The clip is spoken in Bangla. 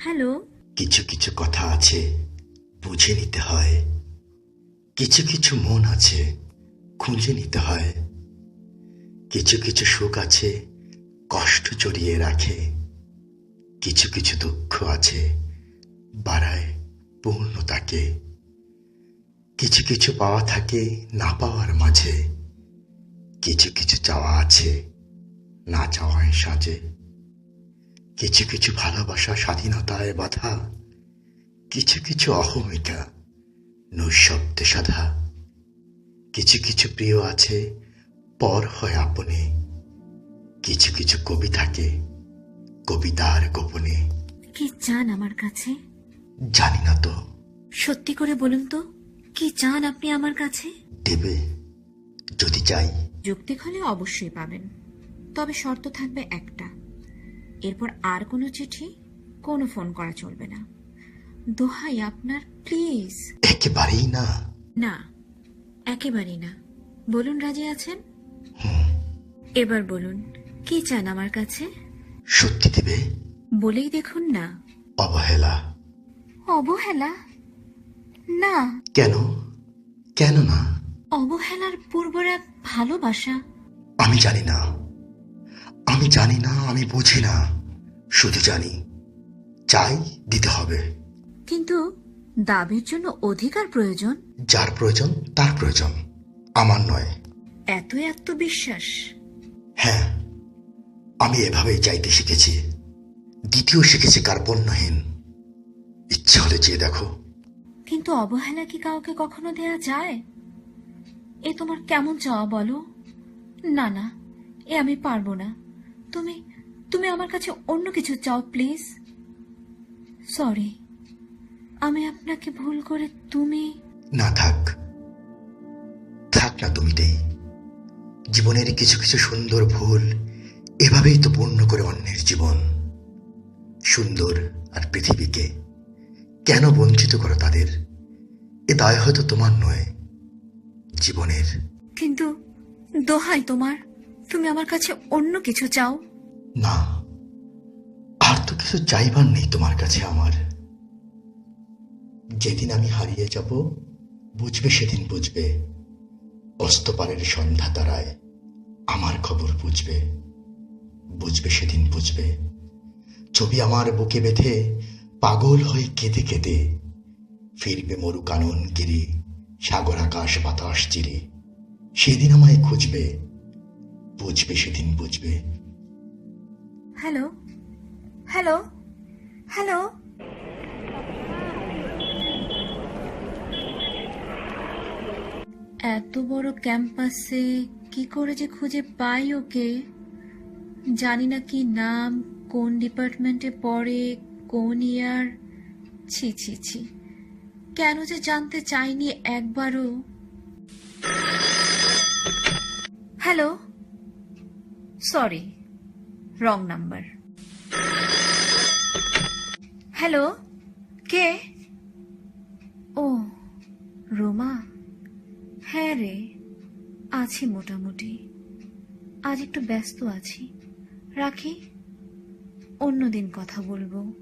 হ্যালো। কিছু কিছু কথা আছে, বুঝে নিতে হয়। কিছু কিছু মন আছে, খুঁজে নিতে হয়। কিছু কিছু সুখ আছে, কষ্ট জড়িয়ে রাখে। কিছু কিছু দুঃখ আছে, বাড়ায় পূর্ণতাকে। কিছু কিছু পাওয়া থাকে না পাওয়ার মাঝে। কিছু কিছু চাওয়া আছে, না চাওয়ায় সাজে। কিছু কিছু ভালোবাসা স্বাধীনতায় বাধা। কিছু কিছু অহমিকা নৈঃশব্দে সাধা। কিছু কিছু প্রিয় আছে, পর হয় আপনে। কিছু কিছু কবি থাকে কবিতার গোপনে। কি চান আমার কাছে? জানি না তো। সত্যি করে বলুন তো, কি চান আপনি আমার কাছে? দেবে যদি চাই। যৌক্তিক হলে অবশ্যই পাবেন, তবে শর্ত থাকবে একটা। এরপর আর কোনো চিঠি, কোনো ফোন করা চলবে না। দোহাই আপনার, প্লিজ। একেবারেই না। না, একেবারেই না। বলুন, রাজি আছেন? এবার বলুন, কি চান আমার কাছে? সত্যি দেবে? বলেই দেখুন না। অবহেলা। অবহেলা? না। কেন? কেন না? অবহেলার পূর্বরা ভালোবাসা। আমি জানি না, আমি জানি না, আমি বুঝি না। শুধু জানি চাই, দিতে হবে। কিন্তু দাবির জন্য অধিকার প্রয়োজন। যার প্রয়োজন তার প্রয়োজন, আমার নয়। এত এত বিশ্বাস? হ্যাঁ, আমি এভাবেই চাইতে শিখেছি। দ্বিতীয় শিখেছি কার্পণ্যহীন। ইচ্ছে হলে চেয়ে দেখো। কিন্তু অবহেলা কি কাউকে কখনো দেয়া যায়? এ তোমার কেমন চাওয়া বলো? না না, এ আমি পারবো না। তুমি তুমি আমার কাছে অন্য কিছু চাও, প্লিজ। সরি, আমি আপনাকে ভুল করে তুমি। না, থাক, থাক না তুমিতেই। জীবনের কিছু কিছু সুন্দর ভুল এভাবেই তো পূর্ণ করে অন্যের জীবন। সুন্দর আর পৃথিবীকে কেন বঞ্চিত করো তাদের? এ দায় হয়তো তোমার নয়, জীবনের। কিন্তু দোহাই তোমার, তুমি আমার কাছে অন্য কিছু চাও। না, আর তো কিছু চাইবার নেই তোমার কাছে আমার। যেদিন আমি হারিয়ে যাব, বুঝবে সেদিন বুঝবে। অস্তপারের সন্ধ্যা তারায় আমার খবর বুঝবে। বুঝবে সেদিন বুঝবে। ছবি আমার বুকে বেঁধে পাগল হয়ে কেঁদে কেঁদে ফিরবে মরু কানন গিরি, সাগর আকাশ বাতাস চিরে। সেদিন আমায় খুঁজবে, বুঝবে সেদিন বুঝবে। Hello, hello, hello. এত বড় ক্যাম্পাসে কি করে যে খুঁজে পাই ওকে? জানি না কি নাম, কোন ডিপার্টমেন্টে পড়ে, কোন ইয়ার। ছি ছি ছি, কেন যে জানতে চাইনি একবারও। Hello, sorry, wrong number. Hello, কে? ও, রোমা। হ্যাঁ রে, আছি মোটামুটি। আজ একটু ব্যস্ত আছি, রাখি, অন্যদিন কথা বলবো।